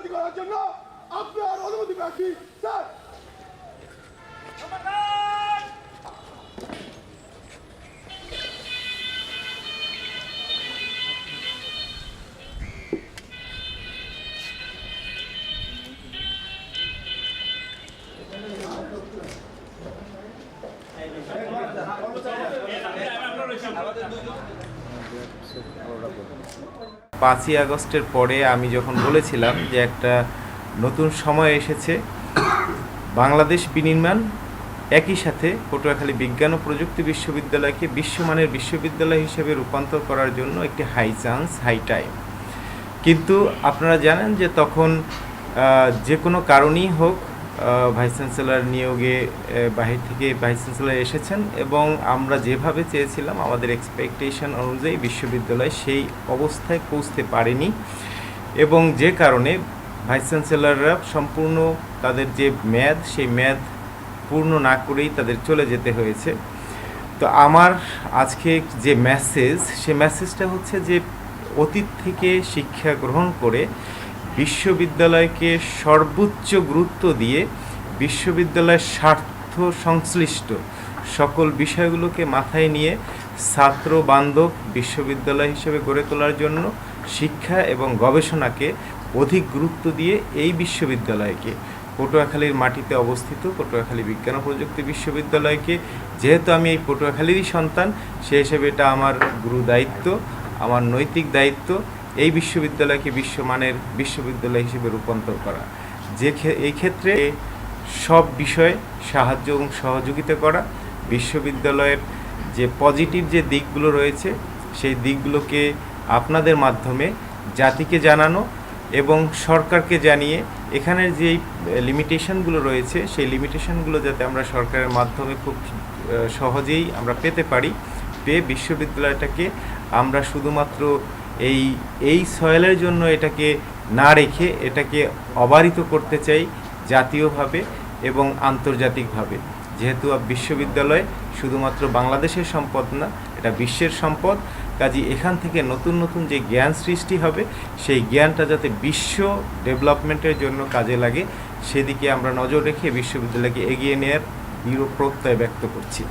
ভর্তি করার জন্য আপনার অনুমতি প্রার্থী স্যার। পাঁচই আগস্টের পরে আমি যখন বলেছিলাম যে একটা নতুন সময় এসেছে, বাংলাদেশ বিনির্মাণ একই সাথে পটুয়াখালী বিজ্ঞান ও প্রযুক্তি বিশ্ববিদ্যালয়কে বিশ্বমানের বিশ্ববিদ্যালয় হিসেবে রূপান্তর করার জন্য একটি হাই চান্স, হাই টাইম। কিন্তু আপনারা জানেন যে তখন যে কোনো কারণেই হোক ভাইস চ্যান্সেলর নিয়োগে বাহির থেকে ভাইস চ্যান্সেলর এসেছেন এবং আমরা যেভাবে চেয়েছিলাম আমাদের এক্সপেকটেশন অনুযায়ী বিশ্ববিদ্যালয় সেই অবস্থায় পৌঁছতে পারেনি এবং যে কারণে ভাইস চ্যান্সেলররা সম্পূর্ণ তাদের যে মেয়াদ সেই মেয়াদ পূর্ণ না করেই তাদের চলে যেতে হয়েছে। তো আমার আজকে যে মেসেজ, সে মেসেজটা হচ্ছে যে অতীত থেকে শিক্ষা গ্রহণ করে বিশ্ববিদ্যালয়কে সর্বোচ্চ গুরুত্ব দিয়ে বিশ্ববিদ্যালয়ের স্বার্থ সংশ্লিষ্ট সকল বিষয়গুলোকে মাথায় নিয়ে ছাত্র বান্ধব বিশ্ববিদ্যালয় হিসেবে গড়ে তোলার জন্য শিক্ষা এবং গবেষণাকে অধিক গুরুত্ব দিয়ে এই বিশ্ববিদ্যালয়কে, পটুয়াখালীর মাটিতে অবস্থিত পটুয়াখালী বিজ্ঞান ও প্রযুক্তি বিশ্ববিদ্যালয়কে, যেহেতু আমি এই পটুয়াখালীরই সন্তান, সে হিসেবে এটা আমার গুরু দায়িত্ব, আমার নৈতিক দায়িত্ব এই বিশ্ববিদ্যালয়কে বিশ্বমানের বিশ্ববিদ্যালয় হিসেবে রূপান্তর করা। এই ক্ষেত্রে সব বিষয়ে সাহায্য এবং সহযোগিতা করা, বিশ্ববিদ্যালয়ের যে পজিটিভ যে দিকগুলো রয়েছে সেই দিকগুলোকে আপনাদের মাধ্যমে জাতিকে জানানো এবং সরকারকে জানিয়ে এখানের যেই লিমিটেশনগুলো রয়েছে সেই লিমিটেশনগুলো যাতে আমরা সরকারের মাধ্যমে খুব সহজেই আমরা পেতে পারি, পেয়ে বিশ্ববিদ্যালয়টাকে আমরা শুধুমাত্র এই সয়েলের জন্য এটাকে না রেখে এটাকে অবারিত করতে চাই জাতীয়ভাবে এবং আন্তর্জাতিকভাবে। যেহেতু বিশ্ববিদ্যালয় শুধুমাত্র বাংলাদেশের সম্পদ না, এটা বিশ্বের সম্পদ। কাজেই এখান থেকে নতুন নতুন যে জ্ঞান সৃষ্টি হবে সেই জ্ঞানটা যাতে বিশ্ব ডেভেলপমেন্টের জন্য কাজে লাগে সেদিকে আমরা নজর রেখে বিশ্ববিদ্যালয়কে এগিয়ে নেওয়ার দৃঢ় প্রত্যয় ব্যক্ত করছি।